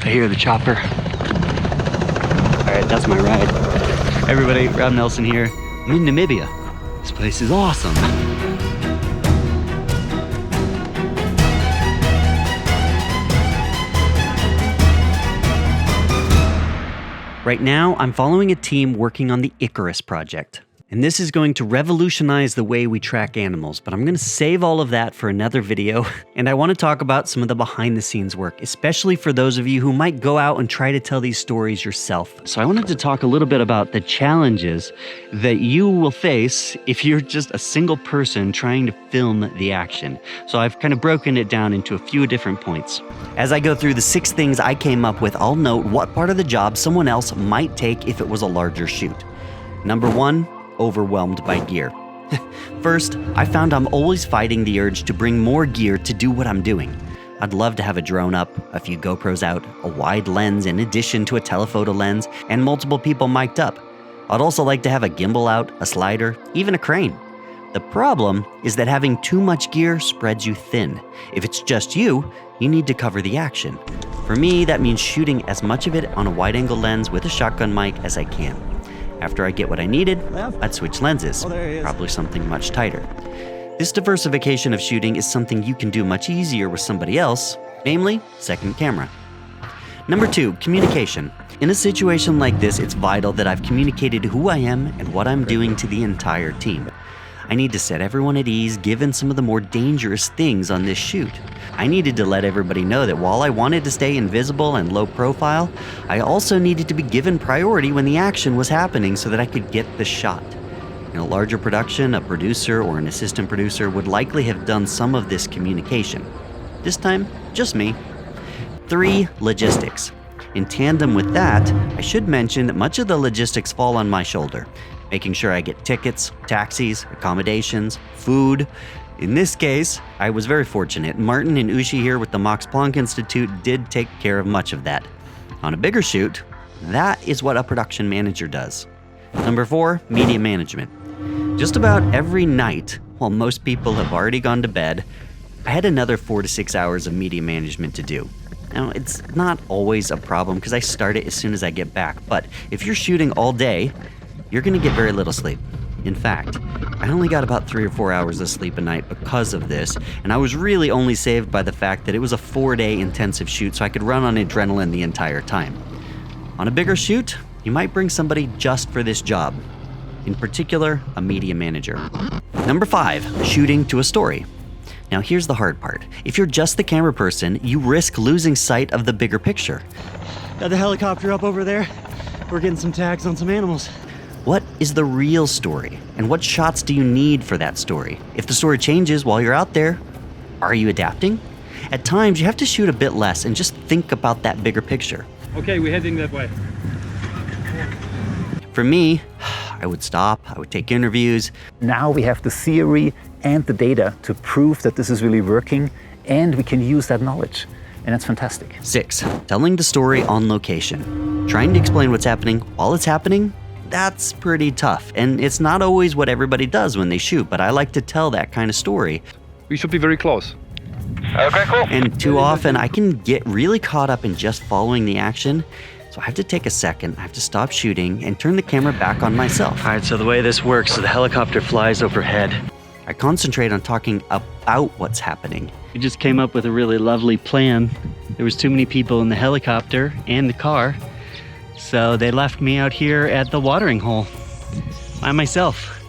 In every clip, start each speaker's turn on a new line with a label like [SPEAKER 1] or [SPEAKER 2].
[SPEAKER 1] I hear the chopper. All right, that's my ride. Hey everybody, Rob Nelson here. I'm in Namibia. This place is awesome. Right now, I'm following a team working on the Icarus project. And this is going to revolutionize the way we track animals, but I'm going to save all of that for another video. And I want to talk about some of the behind the scenes work, especially for those of you who might go out and try to tell these stories yourself. So I wanted to talk a little bit about the challenges that you will face if you're just a single person trying to film the action. So I've kind of broken it down into a few different points. As I go through the 6 things I came up with, I'll note what part of the job someone else might take if it was a larger shoot. Number 1, overwhelmed by gear. First, I found I'm always fighting the urge to bring more gear to do what I'm doing. I'd love to have a drone up, a few GoPros out, a wide lens in addition to a telephoto lens, and multiple people mic'd up. I'd also like to have a gimbal out, a slider, even a crane. The problem is that having too much gear spreads you thin. If it's just you, you need to cover the action. For me, that means shooting as much of it on a wide-angle lens with a shotgun mic as I can. After I get what I needed, I'd switch lenses, probably something much tighter. This diversification of shooting is something you can do much easier with somebody else, namely, second camera. Number 2, communication. In a situation like this, it's vital that I've communicated who I am and what I'm doing to the entire team. I need to set everyone at ease given some of the more dangerous things on this shoot. I needed to let everybody know that while I wanted to stay invisible and low profile, I also needed to be given priority when the action was happening so that I could get the shot. In a larger production, a producer or an assistant producer would likely have done some of this communication. This time, just me. 3, logistics. In tandem with that, I should mention that much of the logistics fall on my shoulder. Making sure I get tickets, taxis, accommodations, food. In this case, I was very fortunate. Martin and Ushi here with the Max Planck Institute did take care of much of that. On a bigger shoot, that is what a production manager does. Number 4, media management. Just about every night, while most people have already gone to bed, I had another 4 to 6 hours of media management to do. Now, it's not always a problem because I start it as soon as I get back, but if you're shooting all day, you're going to get very little sleep. In fact, I only got about 3 or 4 hours of sleep a night because of this, and I was really only saved by the fact that it was a 4-day intensive shoot, so I could run on adrenaline the entire time. On a bigger shoot, you might bring somebody just for this job. In particular, a media manager. Number 5, shooting to a story. Now here's the hard part. If you're just the camera person, you risk losing sight of the bigger picture. Got the helicopter up over there. We're getting some tags on some animals. What is the real story? And what shots do you need for that story? If the story changes while you're out there, are you adapting? At times, you have to shoot a bit less and just think about that bigger picture.
[SPEAKER 2] Okay, we're heading that way.
[SPEAKER 1] For me, I would stop, I would take interviews.
[SPEAKER 3] Now we have the theory and the data to prove that this is really working, and we can use that knowledge. And that's fantastic.
[SPEAKER 1] 6, telling the story on location. Trying to explain what's happening while it's happening, that's pretty tough. And it's not always what everybody does when they shoot, but I like to tell that kind of story.
[SPEAKER 2] We should be very close.
[SPEAKER 4] Okay, cool.
[SPEAKER 1] And too often I can get really caught up in just following the action. So I have to take a second, I have to stop shooting and turn the camera back on myself. All right, so the way this works is the helicopter flies overhead. I concentrate on talking about what's happening. We just came up with a really lovely plan. There was too many people in the helicopter and the car, so they left me out here at the watering hole by myself,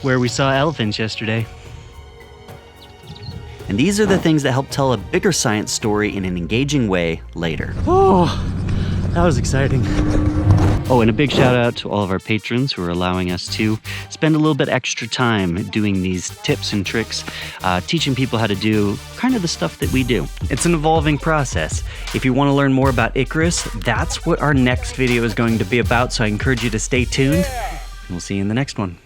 [SPEAKER 1] where we saw elephants yesterday. And these are the things that help tell a bigger science story in an engaging way later. Oh, that was exciting. Oh, and a big shout out to all of our patrons who are allowing us to spend a little bit extra time doing these tips and tricks, teaching people how to do kind of the stuff that we do. It's an evolving process. If you want to learn more about Icarus, that's what our next video is going to be about, so I encourage you to stay tuned, and we'll see you in the next one.